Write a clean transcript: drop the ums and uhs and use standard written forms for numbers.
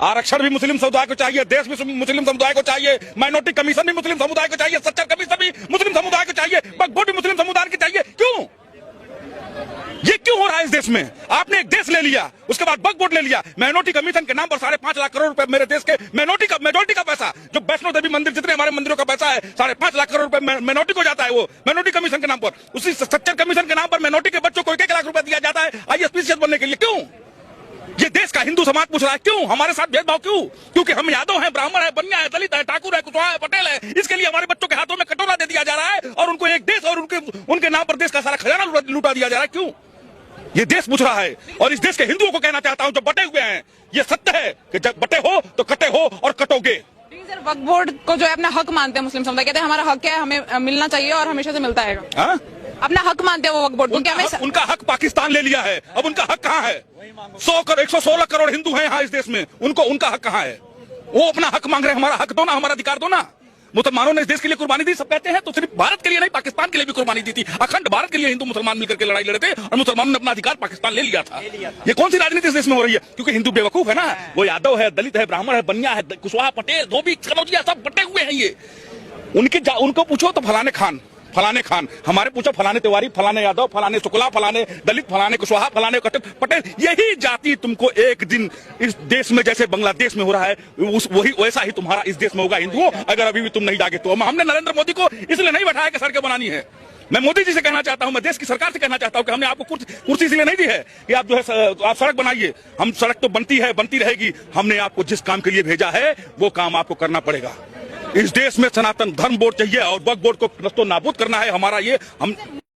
आरक्षण भी मुस्लिम समुदाय को चाहिए, देश भी मुस्लिम समुदाय को चाहिए, माइनॉरिटी कमीशन भी मुस्लिम समुदाय को चाहिए, सच्चर कमीशन भी मुस्लिम समुदाय को चाहिए, वक्फ बोर्ड भी मुस्लिम समुदाय को चाहिए। क्यों ये क्यों हो रहा है इस देश में? आपने एक देश ले लिया, उसके बाद वक्फ बोर्ड ले लिया, माइनॉरिटी कमीशन के नाम पर 5.5 लाख करोड़ रुपए मेरे देश के मेजोरिटी का पैसा, जो वैष्णो देवी मंदिर जितने हमारे मंदिरों का पैसा है 5.5 लाख करोड़ रुपए माइनॉरिटी को जाता है, वो माइनॉरिटी कमीशन के नाम पर, उसी सच्चर कमीशन के नाम पर माइनॉरिटी के बच्चों को 1-1 लाख रुपए दिया जाता है IAS बनने के लिए। क्यों? ये देश का हिंदू समाज पूछ रहा है क्यों हमारे साथ भेदभाव? क्यों? क्योंकि हम यादव हैं, ब्राह्मण है, बनिया है, दलित है, ठाकुर है, कुशवाहा है, पटेल है, इसके लिए हमारे बच्चों के हाथों में कटोरा दे दिया जा रहा है और उनको एक देश और उनके नाम पर देश का सारा खजाना लूटा दिया जा रहा है। क्यों? ये देश पूछ रहा है। और इस देश के हिंदुओं को कहना चाहता हूं जो बटे हुए हैं, ये सत्य है कि जब बटे हो तो कटे हो और कटोगे। सर, वक्फ बोर्ड को जो है अपना हक मानते हैं मुस्लिम समुदाय, कहते हैं हमारा हक है, हमें मिलना चाहिए और हमेशा से मिलता है। अपना हक मानते हैं वो वक्फ बोर्ड को। उनका हक पाकिस्तान ले लिया है, अब उनका हक कहाँ है? 116 करोड़ हिंदू हैं यहाँ इस देश में, उनका हक कहाँ है? वो अपना हक मांग रहे हैं, हमारा हक दो ना, हमारा अधिकार दो ना। मुसलमानों ने इस देश के लिए कुर्बानी दी, सब कहते हैं, तो सिर्फ भारत के लिए नहीं, पाकिस्तान के लिए भी कुर्बानी दी थी। अखंड भारत के लिए हिंदू मुसलमान मिलकर के लड़ाई लड़े थे और मुसलमानों ने अपना अधिकार पाकिस्तान ले लिया था। ये कौन सी राजनीति इस देश में हो रही है? क्योंकि हिंदू बेवकूफ है ना, वो यादव है, दलित है, ब्राह्मण है, बनिया है, कुशवाहा, पटेल, धोबी, कनौजिया, सब बटे हुए हैं ये। उनको पूछो तो फलाने खान, हमारे पूछो फलाने तिवारी, फलाने यादव, फलाने शुक्ला, फलाने दलित, फलाने कुशवाहा, फलाने पटेल। यही जाति तुमको एक दिन इस देश में जैसे बांग्लादेश में हो रहा है वही वैसा ही तुम्हारा इस देश में होगा हिंदुओं, अगर अभी भी तुम नहीं जागे तो। हमने नरेंद्र मोदी को इसलिए नहीं बैठाया कि सड़कें बनानी है। मैं मोदी जी से कहना चाहता हूं, मैं देश की सरकार से कहना चाहता हूं कि हमने आपको कुर्सी इसलिए नहीं दी है कि आप जो है आप सड़क बनाइए। हम सड़क तो बनती है, बनती रहेगी। हमने आपको जिस काम के लिए भेजा है वो काम आपको करना पड़ेगा। इस देश में सनातन धर्म बोर्ड चाहिए और वक्फ बोर्ड को नस्तो नाबूद करना है हमारा ये। हम